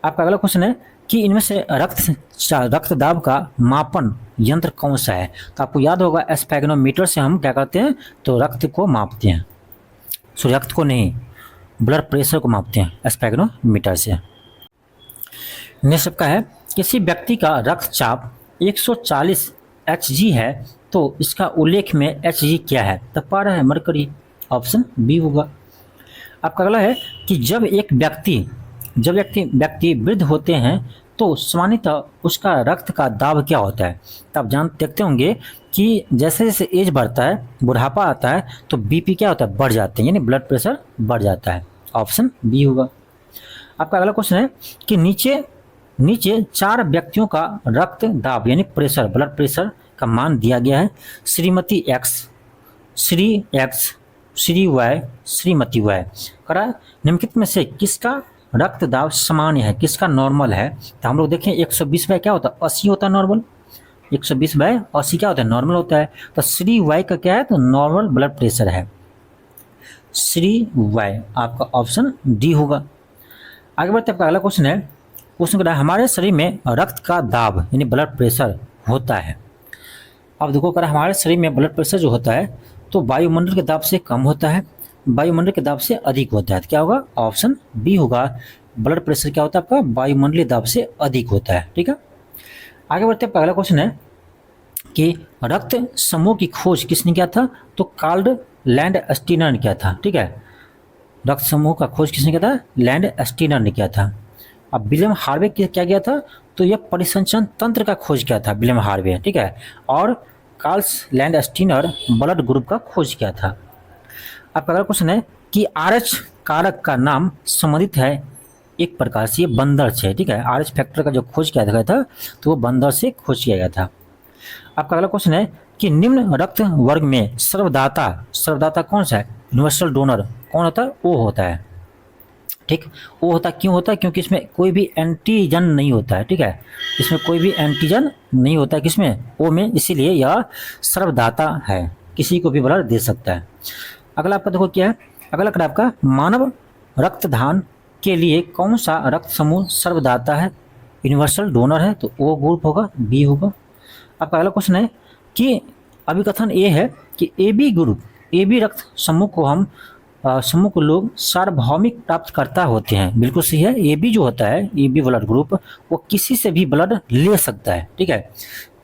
Speaker 1: आपका अगला क्वेश्चन है कि इनमें से रक्त दाब का मापन यंत्र कौन सा है। तो आपको याद होगा स्फेगनोमीटर से हम क्या करते हैं, तो रक्त को मापते हैं, सो रक्त को नहीं, ब्लड प्रेशर को मापते हैं स्फेगनोमीटर से। नेक्स्ट आपका है किसी व्यक्ति का रक्तचाप 140 Hg है तो इसका उल्लेख में Hg क्या है, तो पारा है मरकरी, ऑप्शन बी होगा। आपका अगला है कि जब व्यक्ति वृद्ध होते हैं तो सामान्यतः उसका रक्त का दाब क्या होता है। तो आप देखते होंगे कि जैसे जैसे एज बढ़ता है, बुढ़ापा आता है, तो बीपी क्या होता है, बढ़ जाते हैं, यानी ब्लड प्रेशर बढ़ जाता है, ऑप्शन बी होगा। आपका अगला क्वेश्चन है कि नीचे 4 व्यक्तियों का रक्त दाब यानी प्रेशर, ब्लड प्रेशर का मान दिया गया है। Shrimati X, Shri X, Shri Y, Shrimati Y. करा निम्नलिखित में से किसका रक्त दाब सामान्य है, किसका नॉर्मल है। तो हम लोग देखें 120 बाय क्या होता है, 80 होता है नॉर्मल, 120 बाय 80 क्या होता है, नॉर्मल होता है। तो श्री वाई का क्या है, तो नॉर्मल ब्लड प्रेशर है, श्री वाई आपका ऑप्शन डी होगा। आगे बढ़ते आपका अगला क्वेश्चन है, क्वेश्चन क्या है, हमारे शरीर में रक्त का दाब यानी ब्लड प्रेशर होता है। अब देखो कर हमारे शरीर में ब्लड प्रेशर जो होता है तो वायुमंडल के दाब से कम होता है, वायुमंडल के दाब से अधिक होता है। तो क्या होगा, ऑप्शन बी होगा। ब्लड प्रेशर क्या होता है आपका, वायुमंडलीय दाब से अधिक होता है। ठीक है, आगे बढ़ते हैं। अगला क्वेश्चन है कि रक्त समूह की खोज किसने किया था, तो कार्ल लैंडस्टीनर ने किया था। ठीक है, रक्त समूह का खोज किसने किया था, लैंडस्टीनर ने किया था। अब विलियम हार्वे क्या किया था, तो यह परिसंचरण तंत्र का खोज किया था विलियम हार्वे। ठीक है, और कार्ल लैंडस्टीनर ब्लड ग्रुप का खोज किया था। आपका अगला क्वेश्चन है कि आरएच कारक का नाम संबंधित है एक प्रकार से, ये बंदर से। ठीक है, आरएच फैक्टर का जो खोज किया गया था तो वो बंदर से खोज किया गया था। आपका अगला क्वेश्चन है कि निम्न रक्त वर्ग में सर्वदाता कौन सा है, यूनिवर्सल डोनर कौन होता है, ओ होता है। ठीक, ओ होता क्यों होता है, क्योंकि इसमें कोई भी एंटीजन नहीं होता है। ठीक है, इसमें कोई भी एंटीजन नहीं होता है किसमें, ओ में, इसीलिए यह सर्वदाता है, किसी को भी ब्लड दे सकता है। अगला आपका देखो क्या है, अगला कड़ा आपका मानव रक्तदान के लिए कौन सा रक्त समूह सर्वदाता है, यूनिवर्सल डोनर है, तो ओ ग्रुप होगा, बी होगा। आपका अगला क्वेश्चन है कि अभिकथन ए है कि ए बी रक्त समूह को हम समूह को लोग सार्वभौमिक प्राप्तकर्ता होते हैं। बिल्कुल सही है, ए बी जो होता है, ए बी ब्लड ग्रुप, वो किसी से भी ब्लड ले सकता है। ठीक है,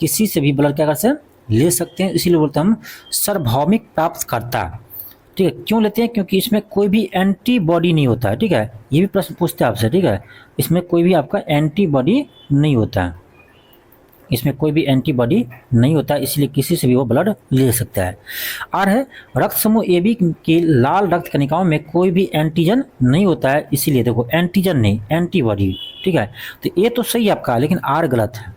Speaker 1: किसी से भी ब्लड क्या कर सकते हैं, ले सकते हैं, इसीलिए बोलते हैं हम सार्वभौमिक प्राप्तकर्ता। ठीक है, क्यों लेते हैं, क्योंकि इसमें कोई भी एंटीबॉडी नहीं होता है। ठीक है, ये भी प्रश्न पूछते हैं आपसे। ठीक है, इसमें कोई भी आपका एंटीबॉडी नहीं होता है, इसमें कोई भी एंटीबॉडी नहीं होता है, इसलिए किसी से भी वो ब्लड ले सकता है। आर है रक्त समूह ए बी की लाल रक्त कणिकाओं में कोई भी एंटीजन नहीं होता है, इसीलिए देखो एंटीजन नहीं, एंटीबॉडी। ठीक है, तो ये तो सही है आपका, लेकिन आर गलत है।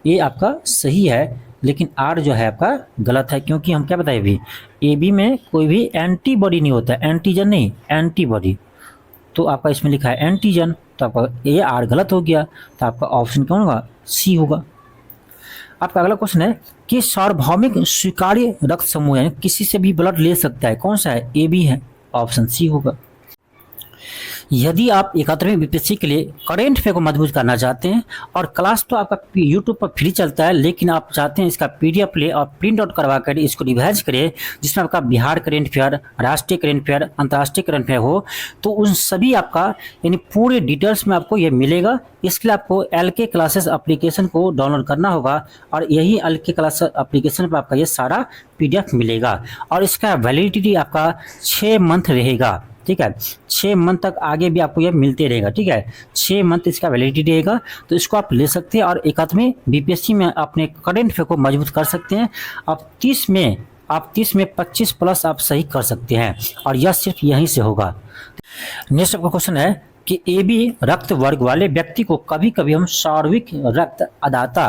Speaker 1: ये आपका सही है लेकिन आर जो है आपका गलत है, क्योंकि हम क्या बताए अभी, ए बी में कोई भी एंटीबॉडी नहीं होता है, एंटीजन नहीं, एंटीबॉडी। तो आपका इसमें लिखा है एंटीजन, तो आपका ये आर गलत हो गया, तो आपका ऑप्शन कौन होगा, सी होगा। आपका अगला क्वेश्चन है कि सार्वभौमिक स्वीकार्य रक्त समूह यानी किसी से भी ब्लड ले सकता है, कौन सा है, ए बी है, ऑप्शन सी होगा। यदि आप 11वीं बीपीएससी के लिए करेंट अफेयर को मजबूत करना चाहते हैं, और क्लास तो आपका यूट्यूब पर फ्री चलता है, लेकिन आप चाहते हैं इसका पीडीएफ ले और प्रिंट आउट करवा कर इसको रिवाइज करें, जिसमें आपका बिहार करेंट अफेयर, राष्ट्रीय करेंट अफेयर, अंतर्राष्ट्रीय करेंट अफेयर हो, तो उन सभी आपका यानी पूरे डिटेल्स में आपको ये मिलेगा। इसके लिए आपको एलके क्लासेस एप्लीकेशन को डाउनलोड करना होगा, और यही एलके क्लासेस एप्लीकेशन पर आपका ये सारा पीडीएफ मिलेगा, और इसका वैलिडिटी आपका 6 मंथ रहेगा। ठीक है, 6 मंथ तक आगे भी आपको ये मिलते रहेगा। ठीक है, 6 मंथ इसका वैलिडिटी रहेगा, तो इसको आप ले सकते हैं और 11वीं बीपीएससी में अपने करेंट अफेयर को मजबूत कर सकते हैं। आप 30 में 25 प्लस आप सही कर सकते हैं, और यह सिर्फ यहीं से होगा। नेक्स्ट आपका क्वेश्चन है कि ए बी रक्त वर्ग वाले व्यक्ति को कभी कभी हम सार्वभौमिक रक्त अदाता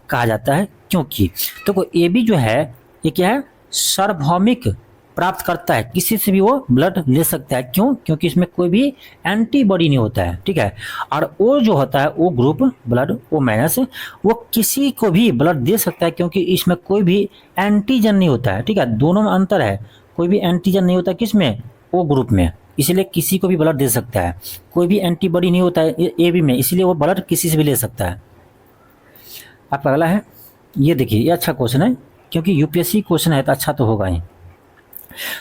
Speaker 1: कहा जाता है, क्योंकि तो ए बी जो है ये क्या है, सार्वभौमिक प्राप्त करता है, किसी से भी वो ब्लड ले सकता है। क्यों? क्योंकि इसमें कोई भी एंटीबॉडी नहीं होता है, ठीक है। और ओ जो होता है O group blood O minus, वो किसी को भी ब्लड दे सकता है क्योंकि इसमें कोई भी एंटीजन नहीं होता है, ठीक है। दोनों में अंतर है, कोई भी एंटीजन नहीं होता किसमें, ओ ग्रुप में, इसलिए किसी को भी ब्लड दे सकता है। कोई भी एंटीबॉडी नहीं होता है ए बी में, इसलिए वो ब्लड किसी से भी ले सकता है। आपका अगला है, ये देखिए ये अच्छा क्वेश्चन है क्योंकि यूपीएससी क्वेश्चन है तो अच्छा तो होगा ही।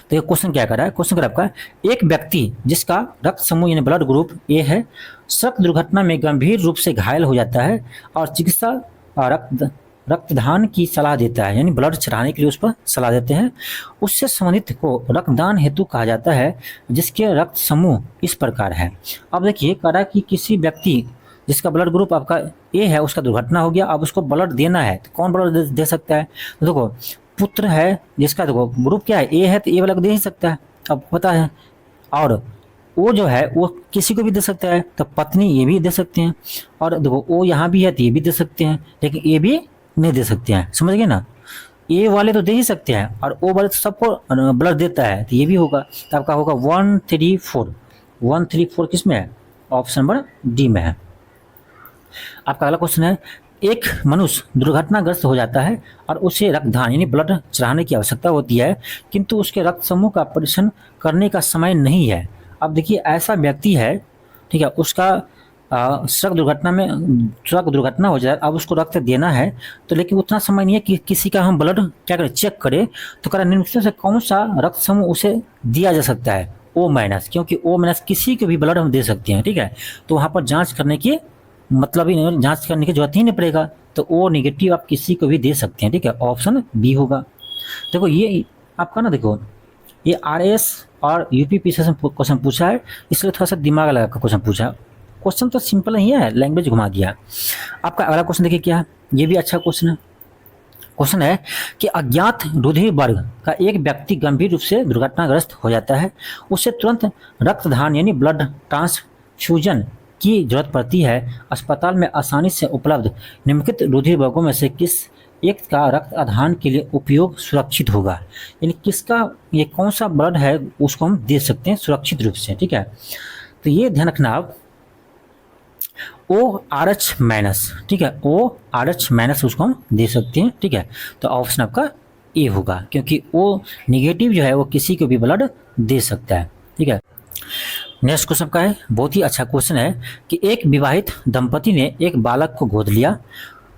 Speaker 1: तो ये क्वेश्चन क्या कर रहा है, क्वेश्चन कर आपका, एक व्यक्ति जिसका रक्त समूह यानी ब्लड ग्रुप ए है सड़क दुर्घटना में गंभीर रूप से घायल हो जाता है और चिकित्सा रक्तदान की सलाह देता है, यानी ब्लड चढ़ाने के लिए उस पर सलाह देते हैं। उससे संबंधित को रक्तदान हेतु कहा जाता है जिसके रक्त समूह इस प्रकार है। अब देखिए कह रहा है कि किसी व्यक्ति जिसका ब्लड ग्रुप आपका ए है उसका दुर्घटना हो गया, अब उसको ब्लड देना है तो कौन ब्लड दे सकता है? तो देखो पुत्र है जिसका देखो ग्रुप क्या है ए है तो ए वाला को दे ही सकता है, अब पता है। और ओ जो है वो किसी को भी दे सकता है, तो पत्नी ये भी दे सकते हैं। और देखो ओ यहाँ भी है तो ये भी दे सकते हैं, लेकिन ए भी नहीं दे सकते हैं, समझ गए ना। ए वाले तो दे ही सकते हैं और ओ वाले तो सबको ब्लड देता है, तो ये भी होगा। तो आपका होगा 134, 134 किस में है? ऑप्शन नंबर डी में है। आपका अगला क्वेश्चन है, एक मनुष्य दुर्घटनाग्रस्त हो जाता है और उसे रक्तदान यानी ब्लड चढ़ाने की आवश्यकता होती है, किंतु उसके रक्त समूह का परीक्षण करने का समय नहीं है। अब देखिए ऐसा व्यक्ति है, ठीक है, उसका सड़क दुर्घटना हो जाए, अब उसको रक्त देना है तो लेकिन उतना समय नहीं है कि किसी का हम ब्लड क्या करें चेक करें। तो करें निम्नलिखित से कौन सा रक्त समूह उसे दिया जा सकता है? ओ माइनस, क्योंकि ओ माइनस किसी को भी ब्लड हम दे सकते हैं, ठीक है। तो वहाँ पर जाँच करने की मतलब ही नहीं, जांच करने की जरूरत ही नहीं पड़ेगा, तो ओ नेगेटिव आप किसी को भी दे सकते हैं, ठीक है। ऑप्शन बी होगा। देखो ये आपका ना, देखो ये आरएस और यूपी से क्वेश्चन पूछा है, इसलिए थोड़ा सा दिमाग लगा कर क्वेश्चन पूछा। क्वेश्चन तो सिंपल ही है, लैंग्वेज घुमा दिया। आपका अगला क्वेश्चन देखिए क्या है, ये भी अच्छा क्वेश्चन है। क्वेश्चन है कि अज्ञात रुधिर वर्ग का एक व्यक्ति गंभीर रूप से दुर्घटनाग्रस्त हो जाता है, उसे तुरंत रक्तदान यानी ब्लड ट्रांसफ्यूजन की जरूरत पड़ती है। अस्पताल में आसानी से उपलब्ध निम्नलिखित रुधिर वर्गों में से किस एक का रक्त आधान के लिए उपयोग सुरक्षित होगा? यानी किसका, ये कौन सा ब्लड है उसको हम दे सकते हैं सुरक्षित रूप से, ठीक है। तो ये ध्यान रखना आप, ओ आर एच माइनस, ठीक है, ओ आर एच माइनस उसको हम दे सकते हैं, ठीक है। तो ऑप्शन आपका ए होगा, क्योंकि ओ निगेटिव जो है वो किसी को भी ब्लड दे सकता है, ठीक है। नेक्स्ट क्वेश्चन का है, बहुत ही अच्छा क्वेश्चन है कि एक विवाहित दंपति ने एक बालक को गोद लिया,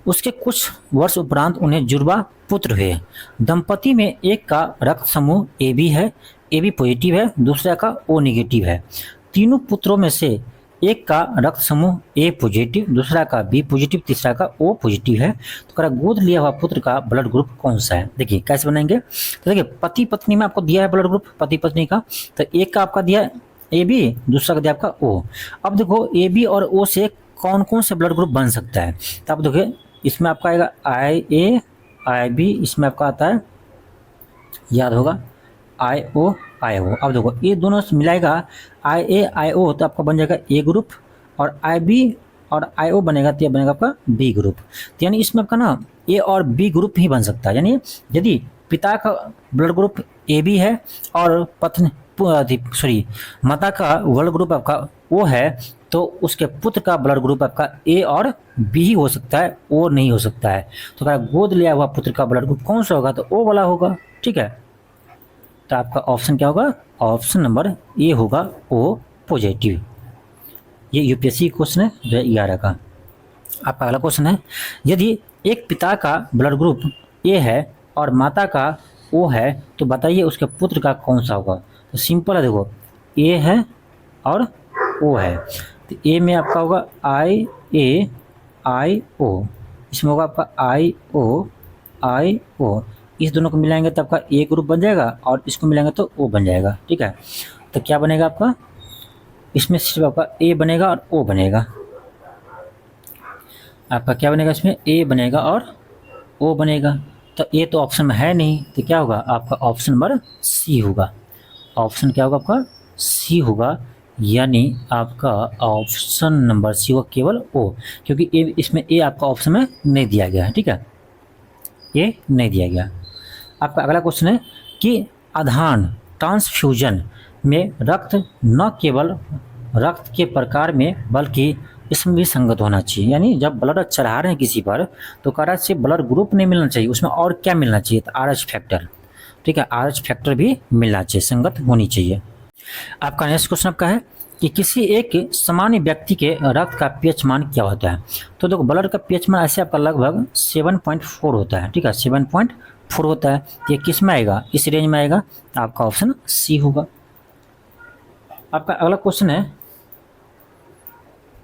Speaker 1: उसके कुछ वर्ष उपरांत उन्हें जुड़वा पुत्र हुए। दंपति में एक का रक्त समूह ए बी है, ए बी पॉजिटिव है, दूसरा का ओ नेगेटिव है। तीनों पुत्रों में से एक का रक्त समूह ए पॉजिटिव, दूसरा का बी पॉजिटिव, तीसरा का ओ पॉजिटिव है। तो करा गोद लिया हुआ पुत्र का ब्लड ग्रुप कौन सा है? देखिए कैसे बनाएंगे। तो देखिए पति पत्नी में आपको दिया है ब्लड ग्रुप पति पत्नी का, तो एक का आपका दिया है ए बी, दूसरा का दिया आपका ओ। अब देखो ए बी और ओ से कौन कौन से ब्लड ग्रुप बन सकता है? तो आप देखिए इसमें आपका आएगा आई ए आई बी, इसमें आपका आता है याद होगा आई ओ आई ओ। अब देखो ये दोनों मिलाएगा आई ए आई ओ, तो आपका बन जाएगा ए ग्रुप, और आई बी और आई ओ बनेगा तो यह बनेगा आपका बी ग्रुप। तो यानी इसमें आपका ना ए और बी ग्रुप ही बन सकता है। यानी यदि पिता का ब्लड ग्रुप ए बी है और पत्नी माता का ब्लड ग्रुप आपका ओ है, तो उसके पुत्र का ब्लड ग्रुप आपका ए और बी ही हो सकता है, ओ नहीं हो सकता है। तो अगर गोद लिया हुआ पुत्र का ब्लड ग्रुप कौन सा होगा? तो ओ वाला होगा, ठीक है। तो आपका ऑप्शन क्या होगा? ऑप्शन नंबर ए होगा, ओ पॉजिटिव। ये यूपीएससी क्वेश्चन है 11 का। आपका अगला क्वेश्चन है, यदि एक पिता का ब्लड ग्रुप ए है और माता का ओ है तो बताइए उसके पुत्र का कौन सा होगा? तो सिंपल है, देखो ए है और ओ है, तो ए में आपका होगा आई ए आई ओ, इसमें होगा आपका आई ओ, इस दोनों को मिलाएंगे तो आपका ए ग्रुप बन जाएगा और इसको मिलाएंगे तो ओ बन जाएगा, ठीक है। तो क्या बनेगा आपका? इसमें सिर्फ आपका ए बनेगा और ओ बनेगा। आपका क्या बनेगा? इसमें ए बनेगा और ओ बनेगा। तो ए तो ऑप्शन में है नहीं, तो क्या होगा? आपका ऑप्शन नंबर सी होगा। ऑप्शन क्या होगा आपका? सी होगा, यानी आपका ऑप्शन नंबर सी होगा केवल ओ, क्योंकि ए इसमें ए आपका ऑप्शन में नहीं दिया गया है, ठीक है, ये नहीं दिया गया। आपका अगला क्वेश्चन है कि आधान ट्रांसफ्यूजन में रक्त न केवल रक्त के प्रकार में बल्कि इसमें भी संगत होना चाहिए। यानी जब ब्लड चढ़ा रहे हैं किसी पर तो कह रहा है ब्लड ग्रुप नहीं मिलना चाहिए, उसमें और क्या मिलना चाहिए, तो RH फैक्टर, ठीक है, RH फैक्टर भी मिलना चाहिए, संगत होनी चाहिए। आपका नेक्स्ट क्वेश्चन आपका है कि किसी एक सामान्य व्यक्ति के रक्त का पीएच मान क्या होता है। तो देखो ब्लड का पीएच मान ऐसे आपका लगभग 7.4 होता है, ठीक है, 7.4 होता है। ये किस में आएगा, इस रेंज में आएगा, आपका ऑप्शन सी होगा। आपका अगला क्वेश्चन है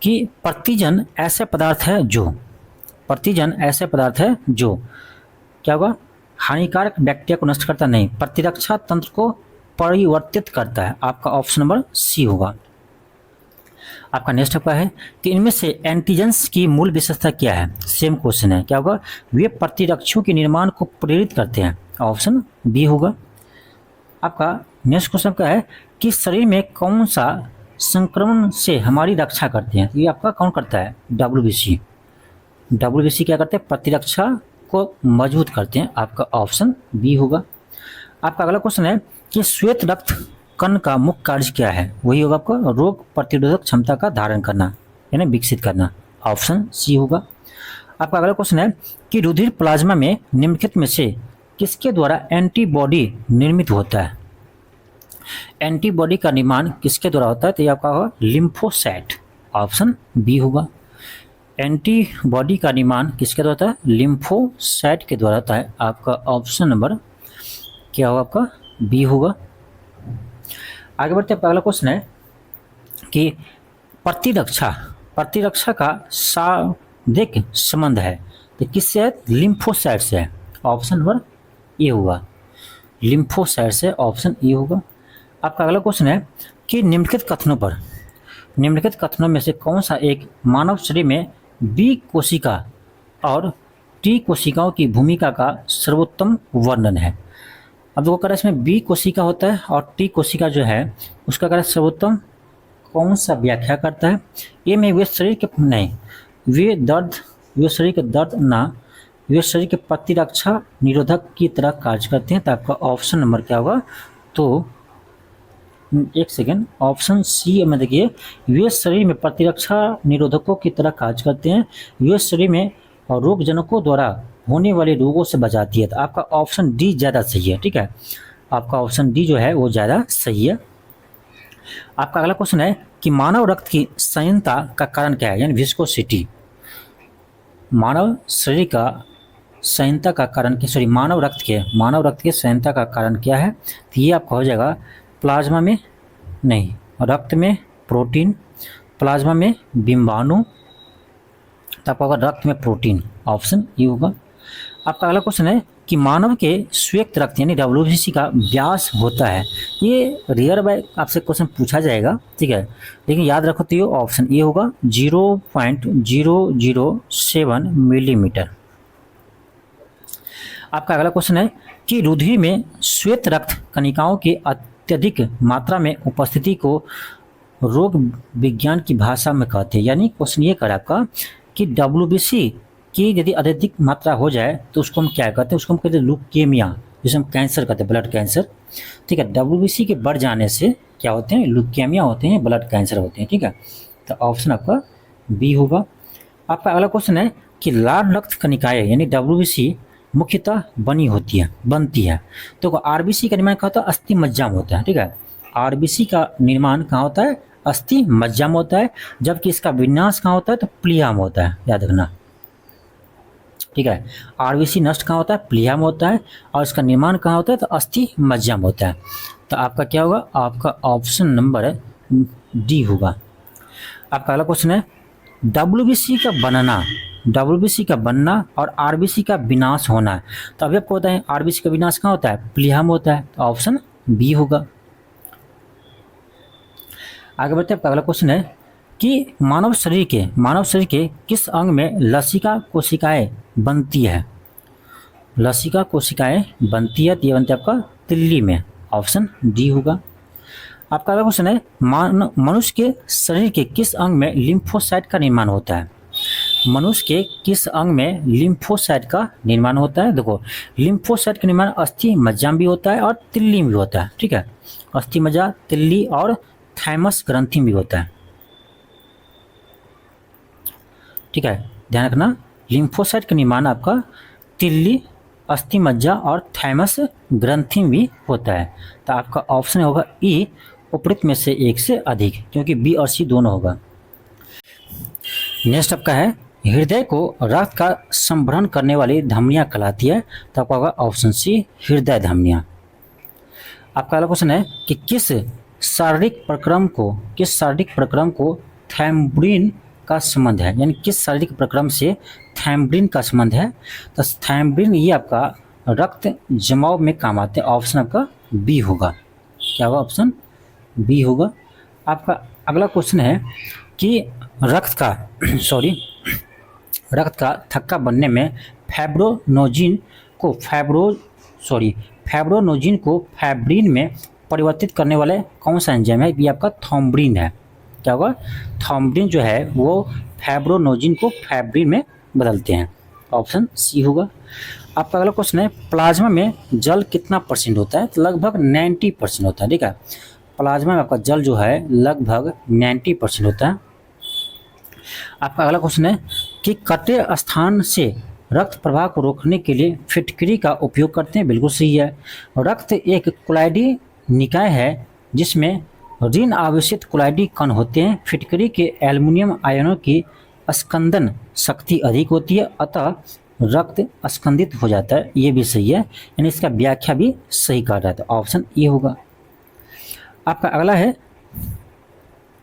Speaker 1: कि प्रतिजन ऐसे पदार्थ है जो, प्रतिजन ऐसे पदार्थ है जो क्या होगा, हानिकारक बैक्टीरिया को नष्ट करता नहीं, प्रतिरक्षा तंत्र को परिवर्तित करता है। आपका ऑप्शन नंबर सी होगा। आपका नेक्स्ट आपका है कि इनमें से एंटीजेंस की मूल विशेषता क्या है। सेम क्वेश्चन है, क्या होगा, वे प्रतिरक्षों के निर्माण को प्रेरित करते हैं। ऑप्शन बी होगा। आपका नेक्स्ट क्वेश्चन आपका है कि शरीर में कौन सा संक्रमण से हमारी रक्षा करते हैं। ये आपका कौन करता है, WBC। WBC क्या करते हैं, प्रतिरक्षा को मजबूत करते हैं। आपका ऑप्शन बी होगा। आपका अगला क्वेश्चन है कि श्वेत रक्त कण का मुख्य कार्य क्या है। वही होगा आपका रोग प्रतिरोधक क्षमता का धारण करना, यानी विकसित करना। ऑप्शन सी होगा। आपका अगला क्वेश्चन है कि रुधिर प्लाज्मा में निम्नलिखित में से किसके द्वारा एंटीबॉडी निर्मित होता है। एंटीबॉडी का निर्माण किसके द्वारा होता है, तो ये आपका होगा लिम्फोसाइट। ऑप्शन बी होगा। एंटीबॉडी का निर्माण किसके द्वारा होता है, लिम्फोसाइट के द्वारा होता है। आपका ऑप्शन नंबर क्या होगा, आपका बी होगा। आगे बढ़ते हैं, अगला क्वेश्चन है कि प्रतिरक्षा का शाब्दिक संबंध है तो किससे है, लिम्फोसाइट से है। ऑप्शन नंबर ए होगा, लिम्फोसाइट से। ऑप्शन ए होगा। आपका अगला क्वेश्चन है कि निम्नलिखित कथनों में से कौन सा एक मानव शरीर में बी कोशिका और टी कोशिकाओं की भूमिका का सर्वोत्तम वर्णन है। अब देखो कह इसमें बी कोशिका होता है और टी कोशिका जो है उसका कह सर्वोत्तम कौन सा व्याख्या करता है। ए में वे शरीर के नहीं, वे शरीर के दर्द ना, वे शरीर के प्रतिरक्षा निरोधक की तरह कार्य करते हैं। तो आपका ऑप्शन नंबर क्या होगा, तो एक सेकेंड, ऑप्शन सी में देखिए, वे शरीर में प्रतिरक्षा निरोधकों की तरह कार्य करते हैं, वे शरीर में रोगजनकों द्वारा होने वाले रोगों से बचाती है। तो आपका ऑप्शन डी ज़्यादा सही है, ठीक है, आपका ऑप्शन डी जो है वो ज़्यादा सही है। आपका अगला क्वेश्चन है कि मानव रक्त की संयंत्रता का कारण क्या है, यानी विस्कोसिटी। मानव शरीर का संयंत्रता का कारण, मानव रक्त के संयंत्रता का कारण क्या है। तो ये आपका हो जाएगा प्लाज्मा में नहीं, रक्त में प्रोटीन, प्लाज्मा में बिंबाणु, तब होगा रक्त में प्रोटीन। ऑप्शन ये होगा। आपका अगला क्वेश्चन है कि मानव के श्वेत रक्त यानी WBC का व्यास होता है। ये रियर बाय आपसे क्वेश्चन पूछा जाएगा, ठीक है, लेकिन याद रखो तो ये ऑप्शन ये होगा 0.007 मिलीमीटर। आपका अगला क्वेश्चन है कि रुधिर में श्वेत रक्त कणिकाओं की अत्यधिक मात्रा में उपस्थिति को रोग विज्ञान की भाषा में कहते हैं। यानी क्वेश्चन ये कर आपका कि WBC की यदि अत्यधिक मात्रा हो जाए तो उसको हम क्या कहते हैं, उसको हम कहते हैं लुकेमिया, जिसे हम कैंसर कहते हैं, ब्लड कैंसर, ठीक है। WBC के बढ़ जाने से क्या होते हैं, लुकेमिया होते हैं, ब्लड कैंसर होते हैं, ठीक है। तो ऑप्शन आपका बी होगा। आपका अगला क्वेश्चन है कि लाल रक्त कणिकाएं यानी WBC मुख्यतः बनती है। तो RBC का निर्माण कहाँ होता है, अस्थि मज्जा में होता है, ठीक है। RBC का निर्माण कहाँ होता है, अस्थि मज्जा में होता है, जबकि इसका विन्यास कहाँ होता है, तो प्लीहा में होता है, याद रखना, ठीक है। RBC नष्ट कहाँ होता है, प्लीहा में होता है, और इसका निर्माण कहाँ होता है, तो अस्थि मज्जा में होता है। तो आपका क्या होगा, आपका ऑप्शन नंबर डी होगा। आपका अगला क्वेश्चन है WBC का बनना और RBC का विनाश होना है। तो अभी आपको बताएं RBC का विनाश कहाँ होता है, प्लीहा में होता है। तो ऑप्शन बी होगा। आगे बढ़ते हैं, अगला क्वेश्चन है कि मानव शरीर के किस अंग में लसिका कोशिकाएं बनती है। लसिका कोशिकाएं बनती है, तो ये बनती है आपका तिल्ली में। ऑप्शन डी होगा। आपका अगला क्वेश्चन है मनुष्य के शरीर के किस अंग में लिम्फोसाइट का निर्माण होता है। मनुष्य के किस अंग में लिम्फोसाइट का निर्माण होता है? देखो, लिम्फोसाइट का निर्माण अस्थि मज्जा में भी होता है और तिल्ली में भी होता है। ठीक है, अस्थि मज्जा, तिल्ली और थाइमस ग्रंथि में भी होता है। ठीक है, ध्यान रखना, लिम्फोसाइट का निर्माण आपका तिल्ली, अस्थि मज्जा और थाइमस ग्रंथि में भी होता है। तो आपका ऑप्शन होगा ई, उपरोक्त में से एक से अधिक, क्योंकि बी और सी दोनों होगा। नेक्स्ट आपका है, हृदय को रक्त का संभरण करने वाली धमनियां कहलाती है। तो आपका होगा ऑप्शन सी, हृदय धमनियां। आपका अगला क्वेश्चन है कि किस शारीरिक प्रक्रम को थैम्ब्रिन का संबंध है, यानी किस शारीरिक प्रक्रम से थैम्ब्रिन का संबंध है? तो थैम्ब्रिन ये आपका रक्त जमाव में काम आते हैं। ऑप्शन आपका बी होगा। क्या होगा? ऑप्शन बी होगा। आपका अगला क्वेश्चन है कि रक्त का थक्का बनने में फाइब्रोनोजिन को फाइब्रिन में परिवर्तित करने वाले कौन सा एंजाइम है? ये आपका थॉम्ब्रिन है। क्या होगा? थॉम्ब्रिन जो है वो फाइब्रोनोजिन को फाइब्रिन में बदलते हैं। ऑप्शन सी होगा। आपका अगला क्वेश्चन है, प्लाज्मा में जल कितना परसेंट होता है? तो लगभग 90% होता है। ठीक है, प्लाज्मा में आपका जल जो है लगभग 90% होता है। आपका अगला क्वेश्चन है कि कटे स्थान से रक्त प्रवाह को रोकने के लिए फिटकरी का उपयोग करते हैं। बिल्कुल सही है। रक्त एक कोलाइडी निकाय है जिसमें ऋण आवेशित कोलाइडी कण होते हैं। फिटकरी के एल्युमिनियम आयनों की स्कंदन शक्ति अधिक होती है, अतः रक्त स्कंदित हो जाता है। ये भी सही है, यानी इसका व्याख्या भी सही कहा जाता है। ऑप्शन ए होगा।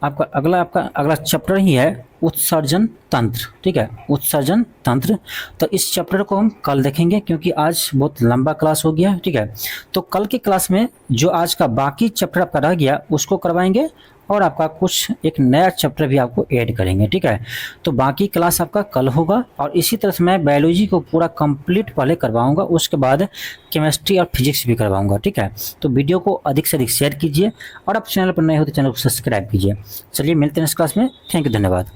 Speaker 1: आपका अगला चैप्टर ही है उत्सर्जन तंत्र। ठीक है, उत्सर्जन तंत्र। तो इस चैप्टर को हम कल देखेंगे, क्योंकि आज बहुत लंबा क्लास हो गया। ठीक है, तो कल की क्लास में जो आज का बाकी चैप्टर आपका रह गया उसको करवाएंगे, और आपका कुछ एक नया चैप्टर भी आपको ऐड करेंगे। ठीक है, तो बाकी क्लास आपका कल होगा, और इसी तरह से मैं बायोलॉजी को पूरा कंप्लीट पहले करवाऊंगा, उसके बाद केमिस्ट्री और फिजिक्स भी करवाऊंगा। ठीक है, तो वीडियो को अधिक से अधिक शेयर कीजिए, और आप चैनल पर नए हो तो चैनल को सब्सक्राइब कीजिए। चलिए मिलते हैं इस क्लास में। थैंक यू, धन्यवाद।